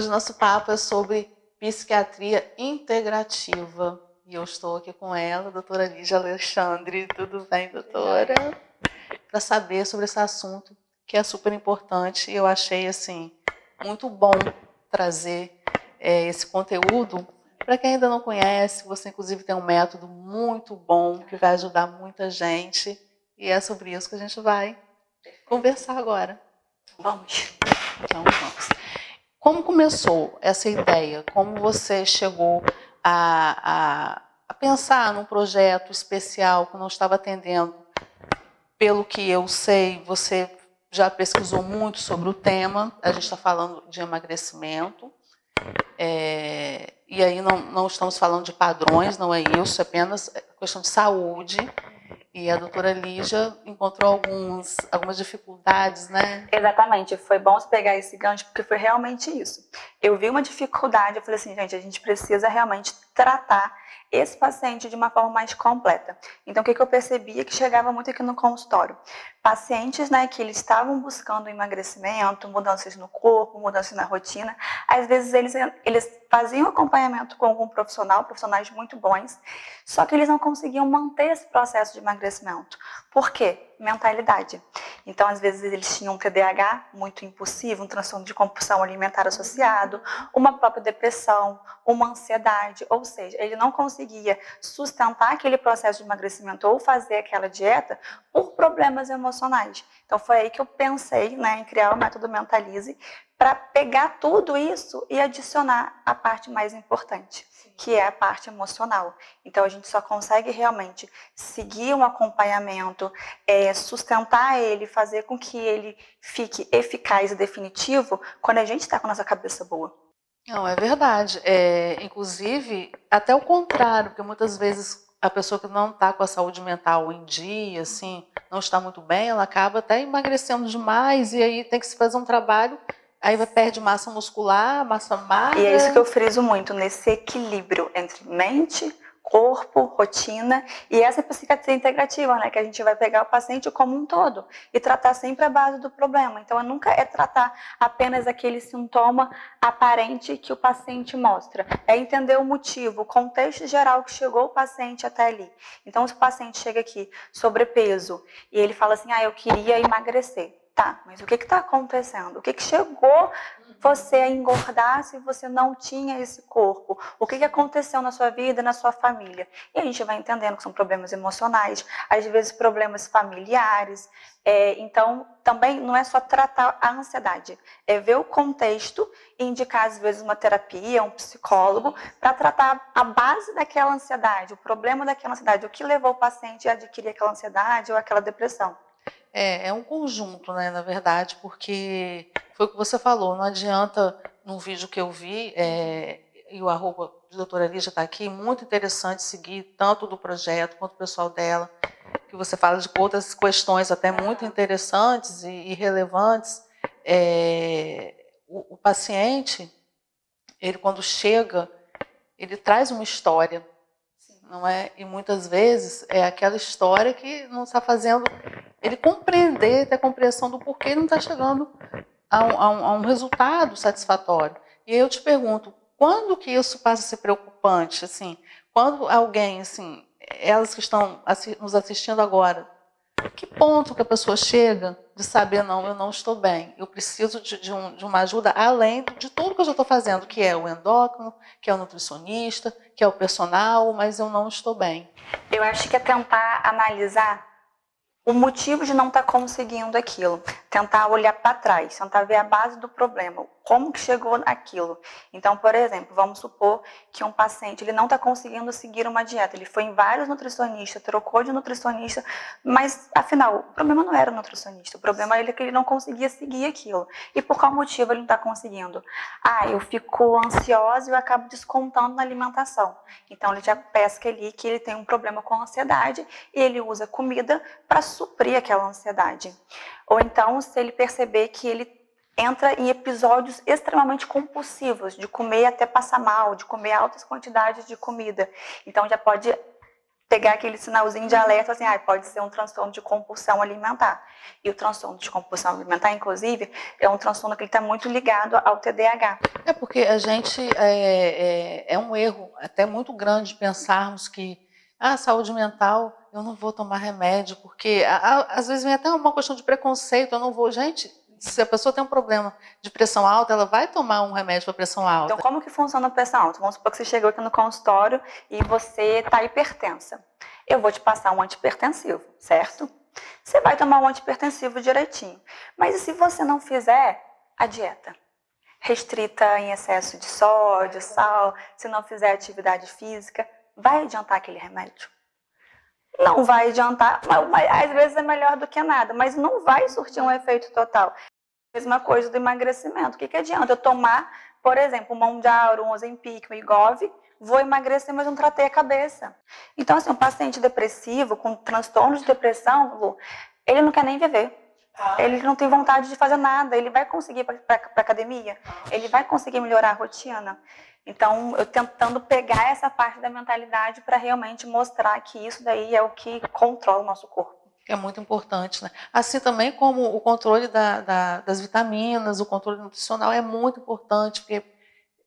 hoje nosso papo é sobre psiquiatria integrativa. E eu estou aqui com ela, a doutora Lígia Alexandre. Tudo bem, doutora? Para saber sobre esse assunto, que é super importante. Eu achei, assim, muito bom trazer esse conteúdo. Para quem ainda não conhece, você, inclusive, tem um método muito bom, que vai ajudar muita gente. E é sobre isso que a gente vai conversar agora. Vamos. Então, vamos. Como começou essa ideia? Como você chegou a pensar num projeto especial que não estava atendendo? Pelo que eu sei, você já pesquisou muito sobre o tema. A gente está falando de emagrecimento. E aí não estamos falando de padrões, não é isso, é apenas questão de saúde. E a doutora Lígia encontrou algumas dificuldades, né? Exatamente, foi bom você pegar esse gancho, porque foi realmente isso. Eu vi uma dificuldade, eu falei assim, gente, a gente precisa realmente tratar esse paciente de uma forma mais completa. Então, o que eu percebia que chegava muito aqui no consultório? Pacientes, né, que eles estavam buscando emagrecimento, mudanças no corpo, mudanças na rotina, às vezes eles faziam acompanhamento com algum profissional, profissionais muito bons, só que eles não conseguiam manter esse processo de emagrecimento. Por quê? Mentalidade. Então, às vezes, eles tinham um TDAH muito impulsivo, um transtorno de compulsão alimentar associado, uma própria depressão, uma ansiedade, ou seja, ele não conseguia sustentar aquele processo de emagrecimento ou fazer aquela dieta por problemas emocionais. Então, foi aí que eu pensei, né, em criar o método Mentalize para pegar tudo isso e adicionar a parte mais importante, que é a parte emocional. Então, a gente só consegue realmente seguir um acompanhamento, sustentar ele, fazer com que ele fique eficaz e definitivo quando a gente está com a nossa cabeça boa. Não, é verdade. Inclusive, até o contrário, porque muitas vezes a pessoa que não está com a saúde mental em dia, assim, não está muito bem, ela acaba até emagrecendo demais e aí tem que se fazer um trabalho, aí perde massa muscular, massa magra. E é isso que eu friso muito, nesse equilíbrio entre mente, corpo, rotina, e essa psiquiatria integrativa, né, que a gente vai pegar o paciente como um todo e tratar sempre a base do problema. Então, nunca é tratar apenas aquele sintoma aparente que o paciente mostra, é entender o motivo, o contexto geral que chegou o paciente até ali. Então, se o paciente chega aqui sobrepeso e ele fala assim, eu queria emagrecer. Tá, mas o que está acontecendo? O que chegou você a engordar se você não tinha esse corpo? O que aconteceu na sua vida, na sua família? E a gente vai entendendo que são problemas emocionais, às vezes problemas familiares. Então, também não é só tratar a ansiedade, é ver o contexto e indicar, às vezes, uma terapia, um psicólogo, para tratar a base daquela ansiedade, o problema daquela ansiedade, o que levou o paciente a adquirir aquela ansiedade ou aquela depressão. É um conjunto, né, na verdade, porque foi o que você falou, não adianta, num vídeo que eu vi, e o arroba de doutora Lígia está aqui, muito interessante seguir tanto do projeto quanto o pessoal dela, que você fala de outras questões até muito interessantes e relevantes. O paciente, ele quando chega, ele traz uma história, não é? E muitas vezes é aquela história que não está fazendo ele compreender, ter a compreensão do porquê ele não está chegando a um resultado satisfatório. E aí eu te pergunto, quando que isso passa a ser preocupante? Assim, quando alguém, assim, elas que estão nos assistindo agora, que ponto que a pessoa chega de saber, não, eu não estou bem, eu preciso de uma ajuda além de tudo que eu já estou fazendo, que é o endócrino, que é o nutricionista, que é o personal, mas eu não estou bem. Eu acho que é tentar analisar o motivo de não estar conseguindo aquilo, tentar olhar para trás, tentar ver a base do problema, como que chegou naquilo. Então, por exemplo, vamos supor que um paciente ele não está conseguindo seguir uma dieta, ele foi em vários nutricionistas, trocou de nutricionista, mas afinal, o problema não era o nutricionista, o problema era que ele não conseguia seguir aquilo. E por qual motivo ele não está conseguindo? Eu fico ansiosa e eu acabo descontando na alimentação. Então, ele já pesca ali que ele tem um problema com a ansiedade e ele usa comida para suprir aquela ansiedade. Ou então, se ele perceber que ele entra em episódios extremamente compulsivos, de comer até passar mal, de comer altas quantidades de comida. Então, já pode pegar aquele sinalzinho de alerta, assim, pode ser um transtorno de compulsão alimentar. E o transtorno de compulsão alimentar, inclusive, é um transtorno que está muito ligado ao TDAH. É porque a gente, é um erro até muito grande pensarmos que saúde mental, eu não vou tomar remédio, porque às vezes vem até uma questão de preconceito, eu não vou. Gente, se a pessoa tem um problema de pressão alta, ela vai tomar um remédio para pressão alta. Então, como que funciona a pressão alta? Vamos supor que você chegou aqui no consultório e você está hipertensa. Eu vou te passar um antihipertensivo, certo? Você vai tomar um antihipertensivo direitinho. Mas e se você não fizer a dieta? Restrita em excesso de sódio, sal, se não fizer atividade física, vai adiantar aquele remédio? Não vai adiantar, mas às vezes é melhor do que nada, mas não vai surtir um efeito total. Mesma coisa do emagrecimento. O que adianta eu tomar, por exemplo, um Mounjaro, um Ozempic, um Wegovy, vou emagrecer, mas não tratei a cabeça. Então, assim, um paciente depressivo, com transtorno de depressão, Lu, ele não quer nem viver. Ele não tem vontade de fazer nada. Ele vai conseguir ir para academia? Ele vai conseguir melhorar a rotina? Então, eu tentando pegar essa parte da mentalidade para realmente mostrar que isso daí é o que controla o nosso corpo. É muito importante, né? Assim também como o controle das vitaminas, o controle nutricional é muito importante, porque,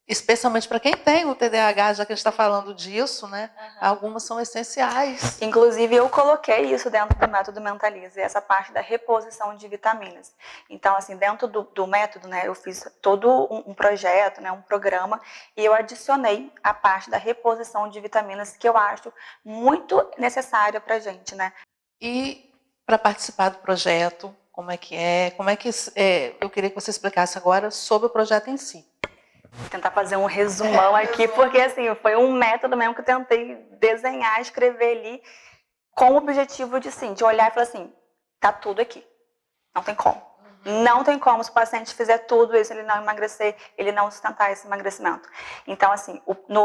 especialmente para quem tem o TDAH, já que a gente está falando disso, né? Algumas são essenciais. Inclusive, eu coloquei isso dentro do método Mentalize, essa parte da reposição de vitaminas. Então, assim, dentro do método, né, eu fiz todo um projeto, né, um programa, e eu adicionei a parte da reposição de vitaminas, que eu acho muito necessária para a gente, né? E para participar do projeto, como é que eu queria que você explicasse agora sobre o projeto em si. Vou tentar fazer um resumão aqui, porque assim, foi um método mesmo que eu tentei desenhar, escrever ali, com o objetivo de olhar e falar assim, tá tudo aqui, não tem como. Não tem como, se o paciente fizer tudo isso, ele não emagrecer, ele não sustentar esse emagrecimento. Então, assim,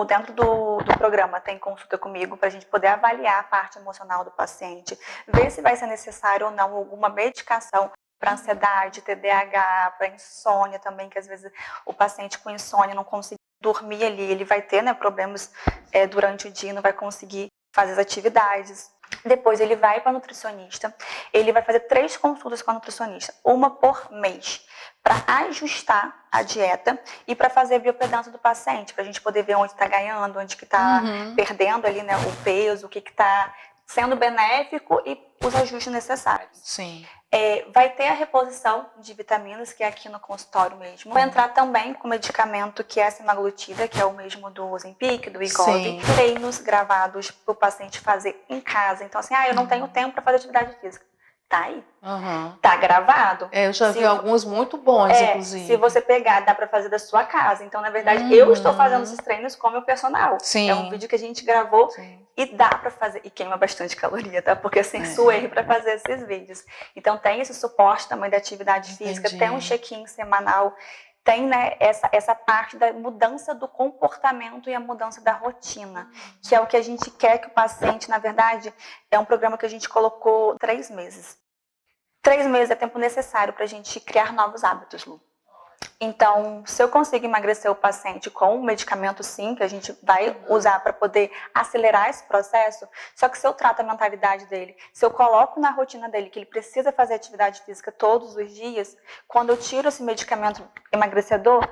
dentro do programa tem consulta comigo para a gente poder avaliar a parte emocional do paciente, ver se vai ser necessário ou não alguma medicação para ansiedade, TDAH, para insônia também, que às vezes o paciente com insônia não consegue dormir ali, ele vai ter, né, problemas durante o dia, não vai conseguir fazer as atividades. Depois ele vai para a nutricionista, ele vai fazer 3 consultas com a nutricionista, uma por mês, para ajustar a dieta e para fazer a biopedância do paciente, para a gente poder ver onde está ganhando, onde que está perdendo ali, né, o peso, o que está sendo benéfico e os ajustes necessários. Sim. Vai ter a reposição de vitaminas, que é aqui no consultório mesmo. Vai entrar também com medicamento que é a semaglutida, que é o mesmo do Ozempic, do Wegovy. Treinos gravados para o paciente fazer em casa. Então, assim, eu não tenho tempo para fazer atividade física. Tá aí. Tá gravado. Eu já vi alguns muito bons, inclusive. Se você pegar, dá para fazer da sua casa. Então, na verdade, eu estou fazendo esses treinos com o meu personal. Sim. É um vídeo que a gente gravou e dá para fazer. E queima bastante caloria, tá? Porque assim, suei para fazer esses vídeos. Então, tem esse suporte também da atividade física, tem um check-in semanal. Tem, né, essa parte da mudança do comportamento e a mudança da rotina, que é o que a gente quer que o paciente, na verdade, é um programa que a gente colocou 3 meses. 3 meses é tempo necessário para a gente criar novos hábitos, Lu. Então, se eu consigo emagrecer o paciente com um medicamento, sim, que a gente vai usar para poder acelerar esse processo, só que se eu trato a mentalidade dele, se eu coloco na rotina dele que ele precisa fazer atividade física todos os dias, quando eu tiro esse medicamento emagrecedor,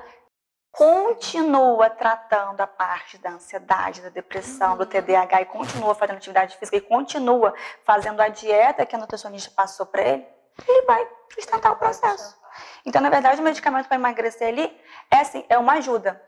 continua tratando a parte da ansiedade, da depressão, do TDAH e continua fazendo atividade física e continua fazendo a dieta que a nutricionista passou para ele, ele vai sustentar o processo. Então, na verdade, o medicamento para emagrecer ali é uma ajuda.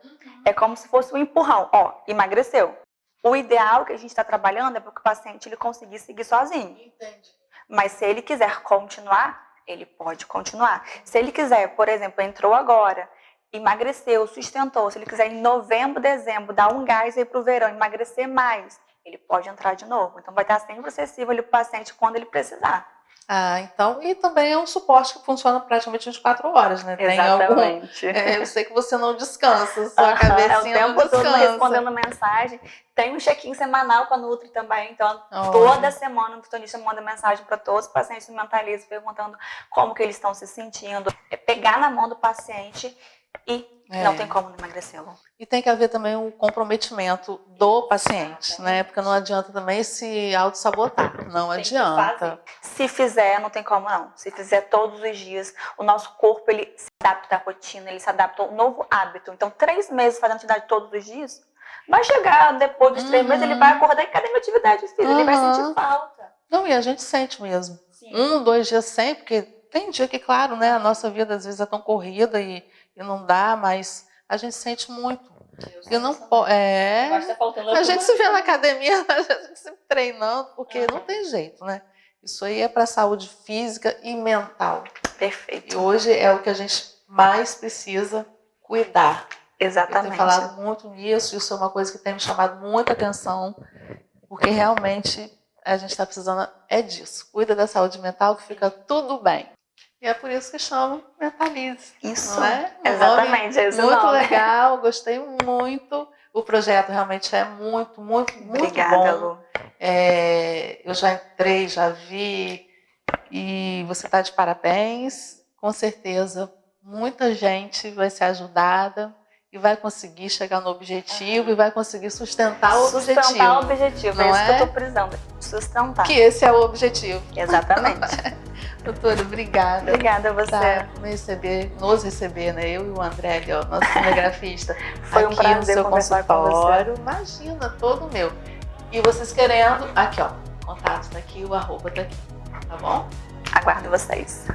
É como se fosse um empurrão. Emagreceu. O ideal que a gente está trabalhando é para que o paciente ele conseguir seguir sozinho. Entendi. Mas se ele quiser continuar, ele pode continuar. Se ele quiser, por exemplo, entrou agora, emagreceu, sustentou. Se ele quiser em novembro, dezembro, dar um gás aí para o verão, emagrecer mais, ele pode entrar de novo. Então, vai estar sempre acessível ali para o paciente quando ele precisar. Então, e também é um suporte que funciona praticamente 24 horas, né? Exatamente. Eu sei que você não descansa, sua cabecinha não descansa. Todo respondendo mensagem. Tem um check-in semanal com a Nutri também, então toda semana o nutricionista manda mensagem para todos os pacientes do Mentalize, perguntando como que eles estão se sentindo. É pegar na mão do paciente e não tem como não emagrecê-lo. E tem que haver também um comprometimento do paciente, né? Porque não adianta também se auto-sabotar, não adianta. Se fizer, não tem como não. Se fizer todos os dias, o nosso corpo, ele se adapta à rotina, ele se adapta ao novo hábito. Então, 3 meses fazendo atividade todos os dias, vai chegar depois dos 3 meses, ele vai acordar e cadê minha atividade física? Ele vai sentir falta. Não, e a gente sente mesmo. Sim. 1, 2 dias sem, porque tem dia que, claro, né? A nossa vida às vezes é tão corrida e não dá, mas a gente sente muito. Eu não pode. A gente se vê na academia, a gente se treinando, porque não tem jeito, né? Isso aí é para a saúde física e mental. Perfeito. E hoje é o que a gente mais precisa cuidar. Exatamente. Eu tenho falado muito nisso, isso é uma coisa que tem me chamado muita atenção, porque realmente a gente está precisando disso. Cuida da saúde mental que fica tudo bem. E é por isso que chama Mentalize. Isso, não é? exatamente. É esse muito nome. legal, gostei muito. O projeto realmente é muito Obrigada, bom. Lu. Eu já entrei, já vi, e você está de parabéns. Com certeza, muita gente vai ser ajudada e vai conseguir chegar no objetivo e vai conseguir sustentar o objetivo. Sustentar o objetivo, não é isso que eu é? estou precisando. Sustentar. Que esse é o objetivo. Exatamente. Doutora, obrigada. Obrigada a você. Nos receber, né? Eu e o André, ali, ó, nosso cinegrafista, Foi um aqui prazer no seu conversar com consultório. Imagina, todo meu. E vocês querendo, aqui ó, contato tá aqui, o arroba tá aqui, tá bom? Aguardo vocês.